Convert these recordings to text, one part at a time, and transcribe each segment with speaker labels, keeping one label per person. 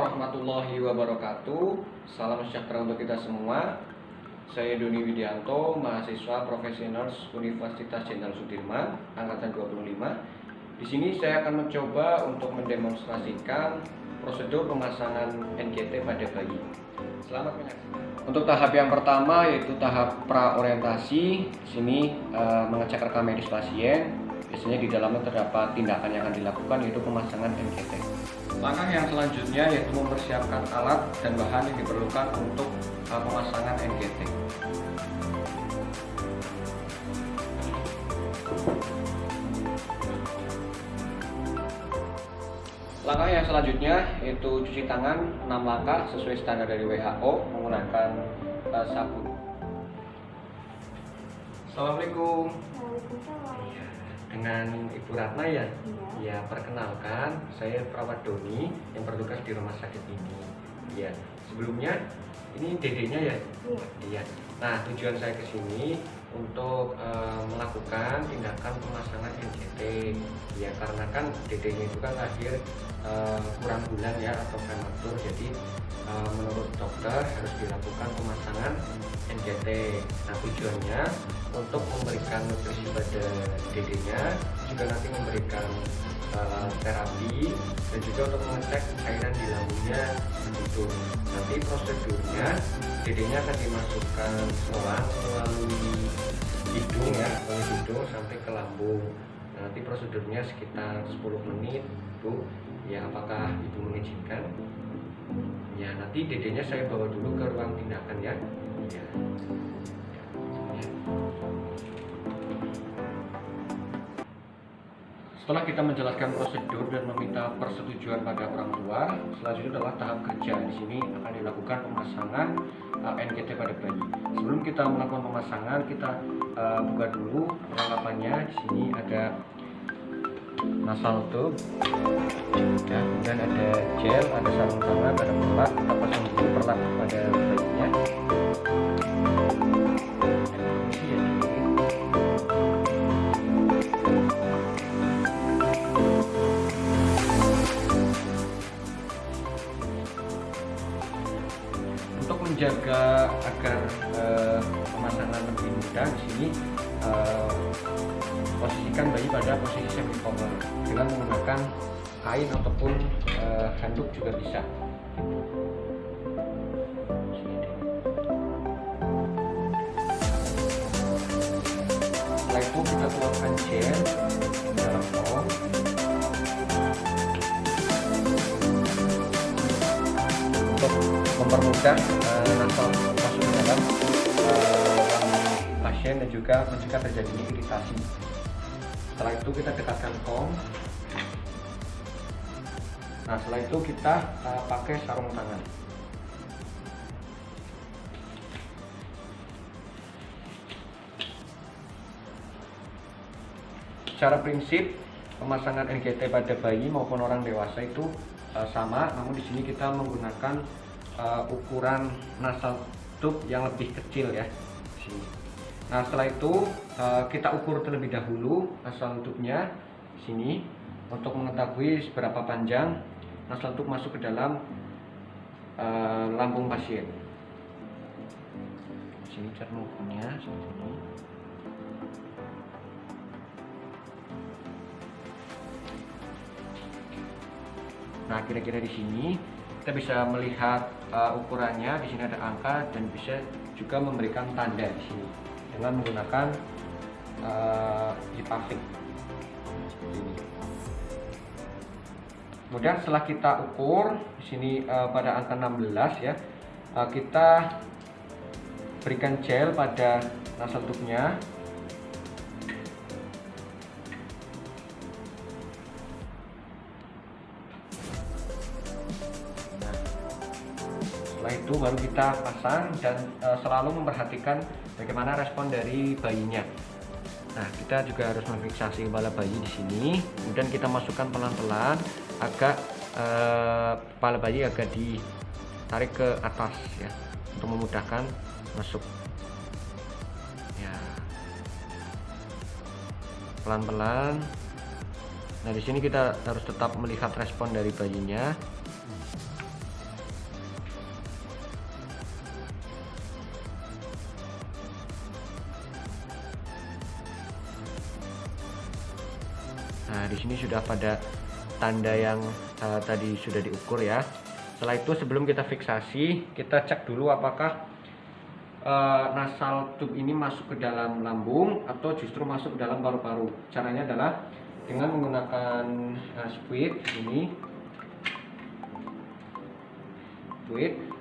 Speaker 1: warahmatullahi wabarakatuh. Salam sejahtera untuk kita semua. Saya Doni Widianto, mahasiswa profesional Universitas Jenderal Sudirman, angkatan 25. Di sini saya akan mencoba untuk mendemonstrasikan prosedur pemasangan NGT pada bayi. Selamat menyaksikan. Untuk tahap yang pertama yaitu tahap praorientasi. Di sini mengecek rekam medis pasien. Biasanya di dalamnya terdapat tindakan yang akan dilakukan yaitu pemasangan NGT. Langkah yang selanjutnya yaitu mempersiapkan alat dan bahan yang diperlukan untuk pemasangan NGT. Langkah yang selanjutnya yaitu cuci tangan 6 langkah sesuai standar dari WHO menggunakan sabun. Assalamualaikum. Dengan Ibu Ratna ya? Ya, perkenalkan saya perawat Doni yang bertugas di rumah sakit ini. Ya, sebelumnya ini dedenya ya? Iya. Nah, tujuan saya ke sini untuk melakukan tindakan pemasangan NGT. Ya, karena kan dedenya itu kan lahir kurang bulan ya atau prematur. Jadi menurut dokter harus dilakukan pemasangan NGT. Nah, tujuannya untuk memberikan nutrisi pada dedenya, juga nanti memberikan terapi dan juga untuk mengecek cairan di lambungnya begitu. Nanti prosedurnya dedenya akan dimasukkan selang melalui hidung ya, melalui hidung sampai ke lambung. Nanti prosedurnya sekitar 10 menit, Bu. Ya, apakah Ibu mengizinkan? Ya, nanti dedenya saya bawa dulu ke ruang tindakan ya. Ya. Setelah kita menjelaskan prosedur dan meminta persetujuan pada orang tua, selanjutnya adalah tahap kerja. Di sini akan dilakukan pemasangan NGT pada bayi. Sebelum kita melakukan pemasangan, kita buka dulu perlengkapannya. Di sini ada nasal tube, ya, kemudian ada gel, ada sarung tangan, ada perlat. Kita pasang dulu perlat pada bayinya. Untuk menjaga agar pemasangan lebih mudah, di sini posisikan bayi pada posisi semi koma dengan menggunakan kain ataupun handuk juga bisa. Setelah itu kita tuangkan gel dalam foam. Untuk mempermudah nasal masuk ke dalam pasien dan juga mencegah terjadinya iritasi. Setelah itu kita dekatkan foam. Nah, setelah itu kita pakai sarung tangan. Secara prinsip pemasangan NGT pada bayi maupun orang dewasa itu sama, namun di sini kita menggunakan ukuran nasal tube yang lebih kecil ya. Sini. Nah, setelah itu kita ukur terlebih dahulu nasal tube-nya di sini untuk mengetahui seberapa panjang nasal tube masuk ke dalam lambung pasien. Di sini cara mengukurnya seperti ini. Nah, kira-kira di sini kita bisa melihat ukurannya. Di sini ada angka dan bisa juga memberikan tanda di sini dengan menggunakan hipafik seperti ini. Kemudian setelah kita ukur di sini pada angka 16 ya, kita berikan gel pada nasal tube-nya. Setelah itu baru kita pasang dan selalu memperhatikan bagaimana respon dari bayinya. Nah, kita juga harus memfiksasi kepala bayi di sini. Kemudian kita masukkan pelan-pelan agak kepala bayi agak ditarik ke atas ya untuk memudahkan masuk. Ya. Pelan-pelan. Nah, di sini kita harus tetap melihat respon dari bayinya. Nah, di sini sudah pada tanda yang tadi sudah diukur ya. Setelah itu sebelum kita fiksasi, kita cek dulu apakah nasal tube ini masuk ke dalam lambung atau justru masuk ke dalam paru-paru. Caranya adalah dengan menggunakan squid ini.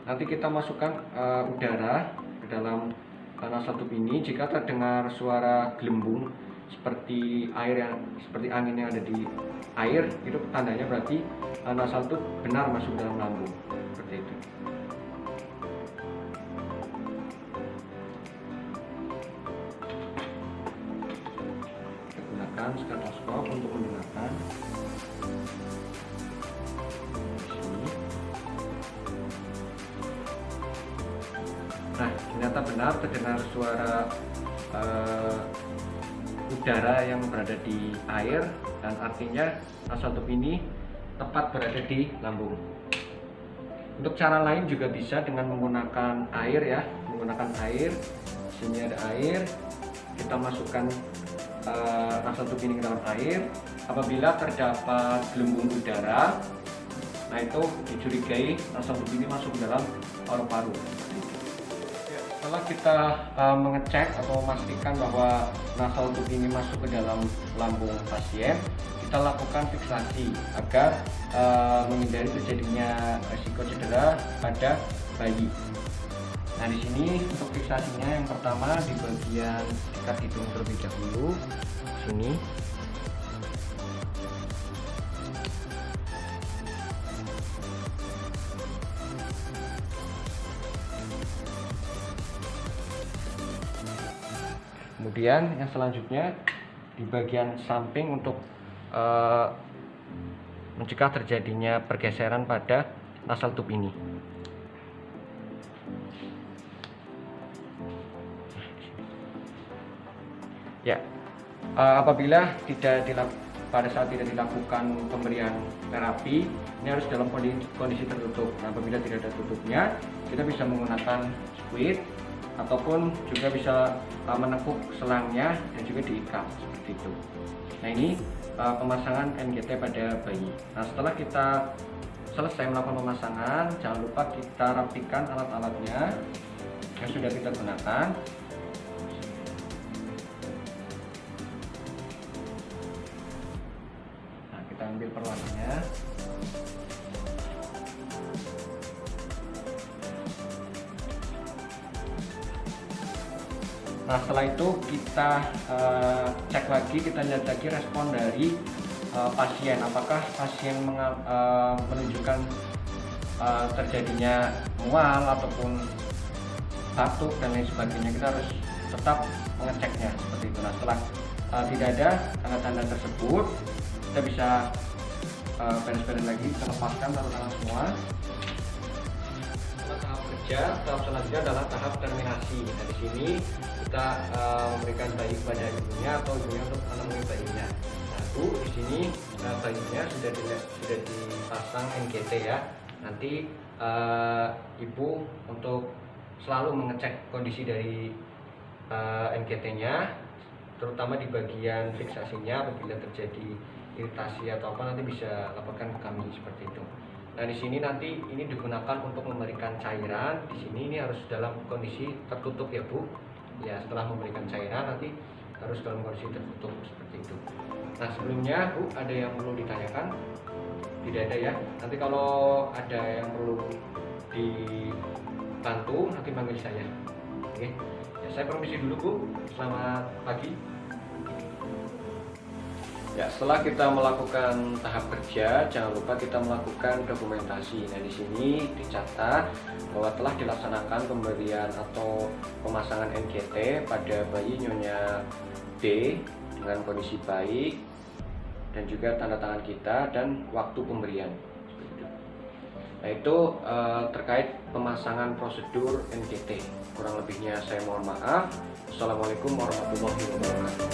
Speaker 1: Nanti kita masukkan udara ke dalam nasal tube ini. Jika terdengar suara gelembung seperti angin yang ada di air, itu tandanya berarti nasal tube benar masuk ke dalam lambung, seperti itu. Kita gunakan stetoskop untuk mendengarkan. Nah, ternyata benar terdengar suara udara yang berada di air, dan artinya nasal tube ini tepat berada di lambung. Untuk cara lain juga bisa dengan menggunakan air ya, menggunakan air. Di sini ada air, kita masukkan nasal tube ini ke dalam air. Apabila terdapat gelembung udara, nah itu dicurigai nasal tube ini masuk ke dalam paru-paru. Setelah kita mengecek atau memastikan bahwa nasal tube ini masuk ke dalam lambung pasien, kita lakukan fiksasi agar menghindari terjadinya risiko cedera pada bayi. Nah, di sini untuk fiksasinya yang pertama di bagian dekat hidung terlebih dahulu, sini. Kemudian yang selanjutnya di bagian samping untuk mencegah terjadinya pergeseran pada nasal tube ini. Ya, apabila pada saat tidak dilakukan pemberian terapi, ini harus dalam kondisi tertutup. Nah, apabila tidak ada tutupnya, kita bisa menggunakan squid ataupun juga bisa menekuk selangnya dan juga diikat seperti itu. Nah, ini pemasangan NGT pada bayi. Nah, setelah kita selesai melakukan pemasangan, jangan lupa kita rapikan alat-alatnya yang sudah kita gunakan. Nah, kita ambil perlahannya. Nah, setelah itu kita cek lagi, kita lihat lagi respon dari pasien. Apakah pasien menunjukkan terjadinya mual ataupun batuk dan lain sebagainya. Kita harus tetap mengeceknya seperti itu. Nah, setelah tidak ada tanda-tanda tersebut, kita bisa beres-beres lagi, kita lepaskan tangan semua. Tahap kerja, tahap selanjutnya adalah tahap terminasi. Nah, di sini kita memberikan bayi kepada ibunya atau ibunya untuk menemui bayinya. Nah, Bu, di sini bayinya sudah dipasang NGT ya. Nanti ibu untuk selalu mengecek kondisi dari NGT-nya, terutama di bagian fiksasinya. Apabila terjadi iritasi atau apa, nanti bisa laporkan ke kami seperti itu. Nah, di sini nanti ini digunakan untuk memberikan cairan. Di sini ini harus dalam kondisi tertutup ya, Bu. Ya, setelah memberikan cairan nanti harus dalam kondisi tertutup seperti itu. Nah, sebelumnya Bu, ada yang perlu ditanyakan? Tidak ada ya. Nanti kalau ada yang perlu dibantu, nanti panggil saya. Oke. Ya, saya permisi dulu Bu. Selamat pagi. Ya, setelah kita melakukan tahap kerja, jangan lupa kita melakukan dokumentasi. Nah, di sini dicatat bahwa telah dilaksanakan pemberian atau pemasangan NGT pada bayi Nyonya B dengan kondisi baik, dan juga tanda tangan kita dan waktu pemberian. Nah, itu terkait pemasangan prosedur NGT. Kurang lebihnya saya mohon maaf. Assalamualaikum warahmatullahi wabarakatuh.